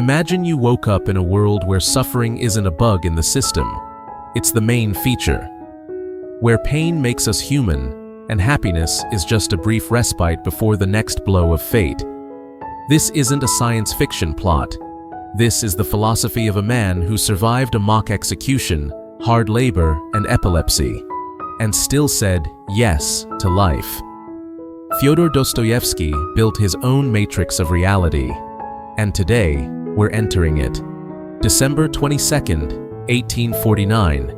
Imagine you woke up in a world where suffering isn't a bug in the system. It's the main feature. Where pain makes us human, and happiness is just a brief respite before the next blow of fate. This isn't a science fiction plot. This is the philosophy of a man who survived a mock execution, hard labor, and epilepsy, and still said yes to life. Fyodor Dostoevsky built his own matrix of reality, and today we're entering it. December 22nd, 1849,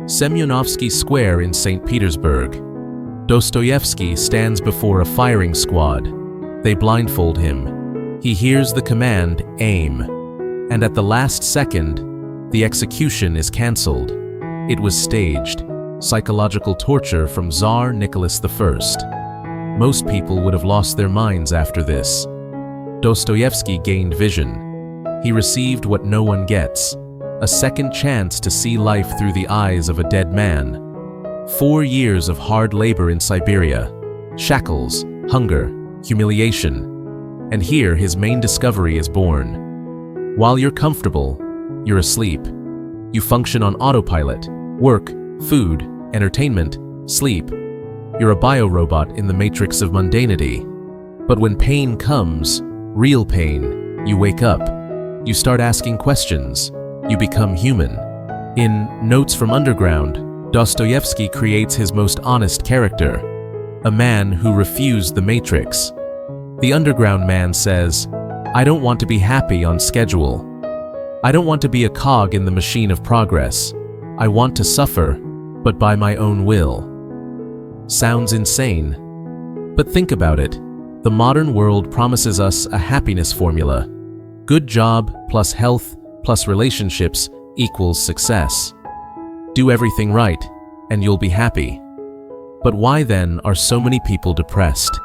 Semyonovsky Square in St. Petersburg. Dostoevsky stands before a firing squad. They blindfold him. He hears the command, aim. And at the last second, the execution is cancelled. It was staged. Psychological torture from Tsar Nicholas I. Most people would have lost their minds after this. Dostoevsky gained vision. He received what no one gets, a second chance to see life through the eyes of a dead man. 4 years of hard labor in Siberia, shackles, hunger, humiliation, and here his main discovery is born. While you're comfortable, you're asleep. You function on autopilot, work, food, entertainment, sleep. You're a biorobot in the matrix of mundanity. But when pain comes, real pain, you wake up. You start asking questions. You become human. In Notes from Underground, Dostoevsky creates his most honest character, a man who refused the matrix. The underground man says, "I don't want to be happy on schedule. I don't want to be a cog in the machine of progress. I want to suffer, but by my own will." Sounds insane. But think about it. The modern world promises us a happiness formula. Good job plus health plus relationships equals success. Do everything right, and you'll be happy. But why then are so many people depressed?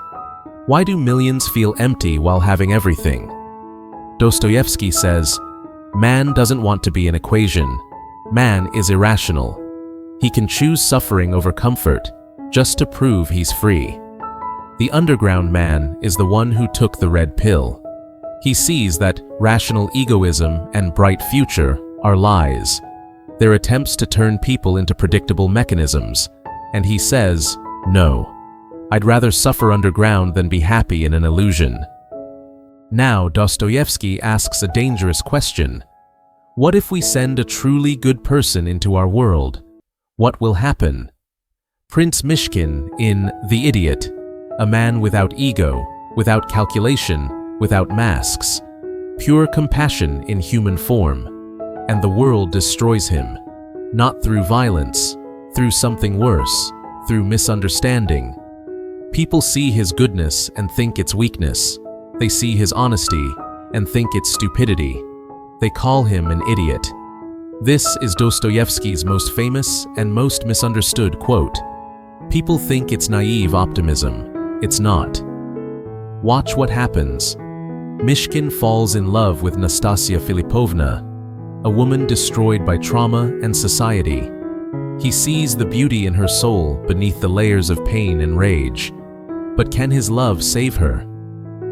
Why do millions feel empty while having everything? Dostoevsky says, man doesn't want to be an equation. Man is irrational. He can choose suffering over comfort, just to prove he's free. The underground man is the one who took the red pill. He sees that rational egoism and bright future are lies. They're attempts to turn people into predictable mechanisms, and he says, no. I'd rather suffer underground than be happy in an illusion. Now Dostoevsky asks a dangerous question. What if we send a truly good person into our world? What will happen? Prince Myshkin in The Idiot, a man without ego, without calculation, without masks, pure compassion in human form, and the world destroys him, not through violence, through something worse, through misunderstanding. People see his goodness and think it's weakness. They see his honesty and think it's stupidity. They call him an idiot. This is Dostoevsky's most famous and most misunderstood quote. People think it's naive optimism. It's not. Watch what happens. Myshkin falls in love with Nastasia Filipovna, a woman destroyed by trauma and society. He sees the beauty in her soul beneath the layers of pain and rage. But can his love save her?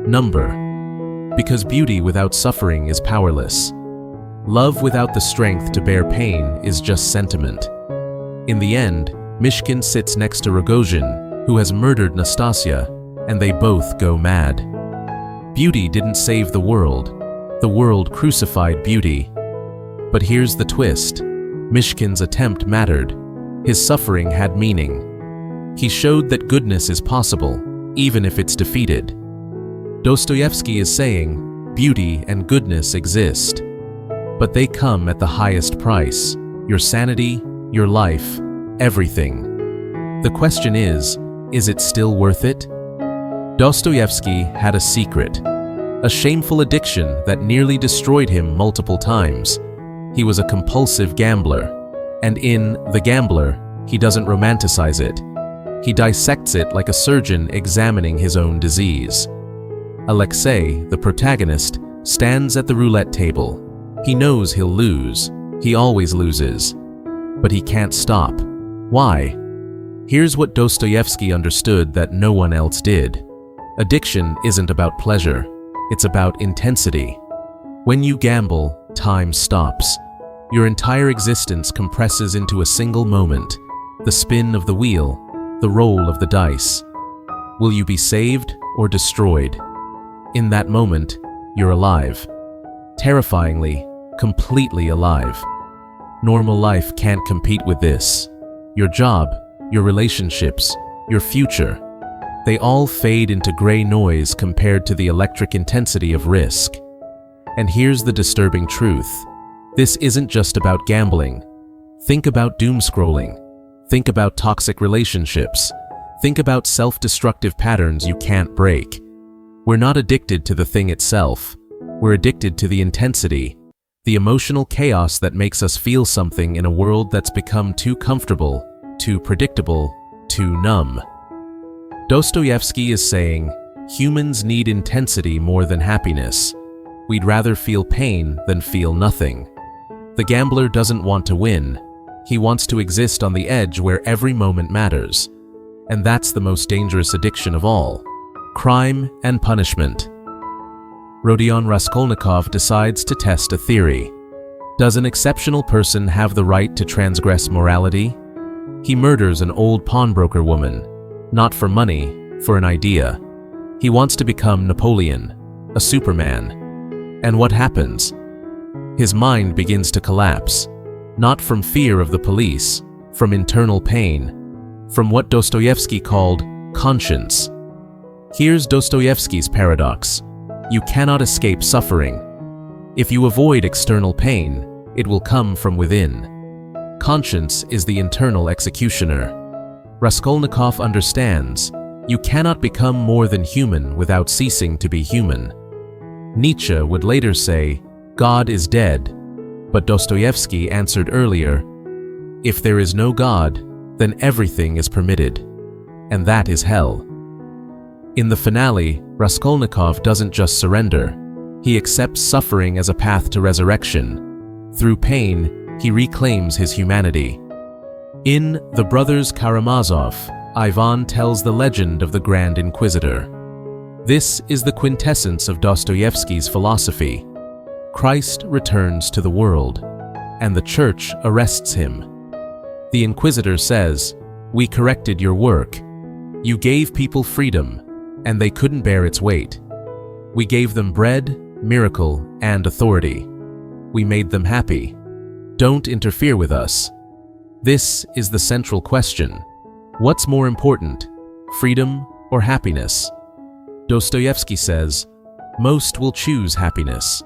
Number. Because beauty without suffering is powerless. Love without the strength to bear pain is just sentiment. In the end, Myshkin sits next to Rogozhin, who has murdered Nastasia, and they both go mad. Beauty didn't save the world crucified beauty. But here's the twist. Myshkin's attempt mattered. His suffering had meaning. He showed that goodness is possible, even if it's defeated. Dostoevsky is saying, beauty and goodness exist. But they come at the highest price. Your sanity, your life, everything. The question is it still worth it? Dostoevsky had a secret, a shameful addiction that nearly destroyed him multiple times. He was a compulsive gambler, and in The Gambler, he doesn't romanticize it. He dissects it like a surgeon examining his own disease. Alexei, the protagonist, stands at the roulette table. He knows he'll lose. He always loses. But he can't stop. Why? Here's what Dostoevsky understood that no one else did. Addiction isn't about pleasure. It's about intensity. When you gamble, time stops. Your entire existence compresses into a single moment, the spin of the wheel, the roll of the dice. Will you be saved or destroyed? In that moment, you're alive. Terrifyingly, completely alive. Normal life can't compete with this. Your job, your relationships, your future, they all fade into gray noise compared to the electric intensity of risk. And here's the disturbing truth. This isn't just about gambling. Think about doom scrolling. Think about toxic relationships. Think about self-destructive patterns you can't break. We're not addicted to the thing itself. We're addicted to the intensity, the emotional chaos that makes us feel something in a world that's become too comfortable, too predictable, too numb. Dostoevsky is saying, humans need intensity more than happiness. We'd rather feel pain than feel nothing. The gambler doesn't want to win. He wants to exist on the edge where every moment matters. And that's the most dangerous addiction of all: crime and punishment. Rodion Raskolnikov decides to test a theory. Does an exceptional person have the right to transgress morality? He murders an old pawnbroker woman, not for money, for an idea. He wants to become Napoleon, a Superman. And what happens? His mind begins to collapse, not from fear of the police, from internal pain, from what Dostoevsky called conscience. Here's Dostoevsky's paradox. You cannot escape suffering. If you avoid external pain, it will come from within. Conscience is the internal executioner. Raskolnikov understands, you cannot become more than human without ceasing to be human. Nietzsche would later say, God is dead, but Dostoevsky answered earlier, if there is no God, then everything is permitted, and that is hell. In the finale, Raskolnikov doesn't just surrender. He accepts suffering as a path to resurrection. Through pain, he reclaims his humanity. In The Brothers Karamazov, Ivan tells the legend of the Grand Inquisitor. This is the quintessence of Dostoevsky's philosophy. Christ returns to the world, and the church arrests him. The Inquisitor says, "We corrected your work. You gave people freedom, and they couldn't bear its weight. We gave them bread, miracle, and authority. We made them happy. Don't interfere with us." This is the central question. What's more important, freedom or happiness? Dostoevsky says, most will choose happiness.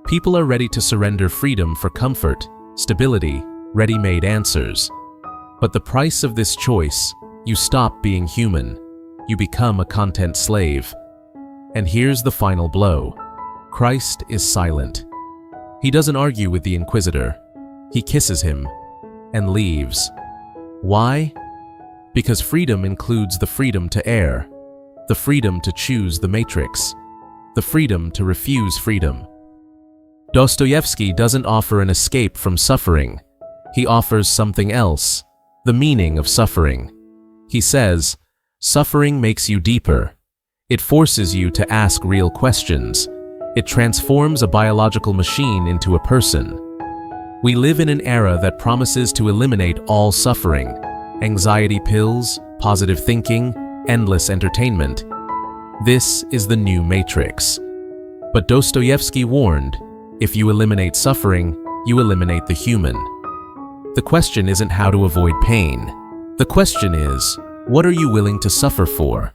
People are ready to surrender freedom for comfort, stability, ready-made answers. But the price of this choice, you stop being human. You become a content slave. And here's the final blow. Christ is silent. He doesn't argue with the Inquisitor. He kisses him and leaves. Why? Because freedom includes the freedom to err, the freedom to choose the matrix, the freedom to refuse freedom. Dostoevsky doesn't offer an escape from suffering. He offers something else, the meaning of suffering. He says, suffering makes you deeper. It forces you to ask real questions. It transforms a biological machine into a person. We live in an era that promises to eliminate all suffering. Anxiety pills, positive thinking, endless entertainment. This is the new matrix. But Dostoevsky warned, if you eliminate suffering, you eliminate the human. The question isn't how to avoid pain. The question is, what are you willing to suffer for?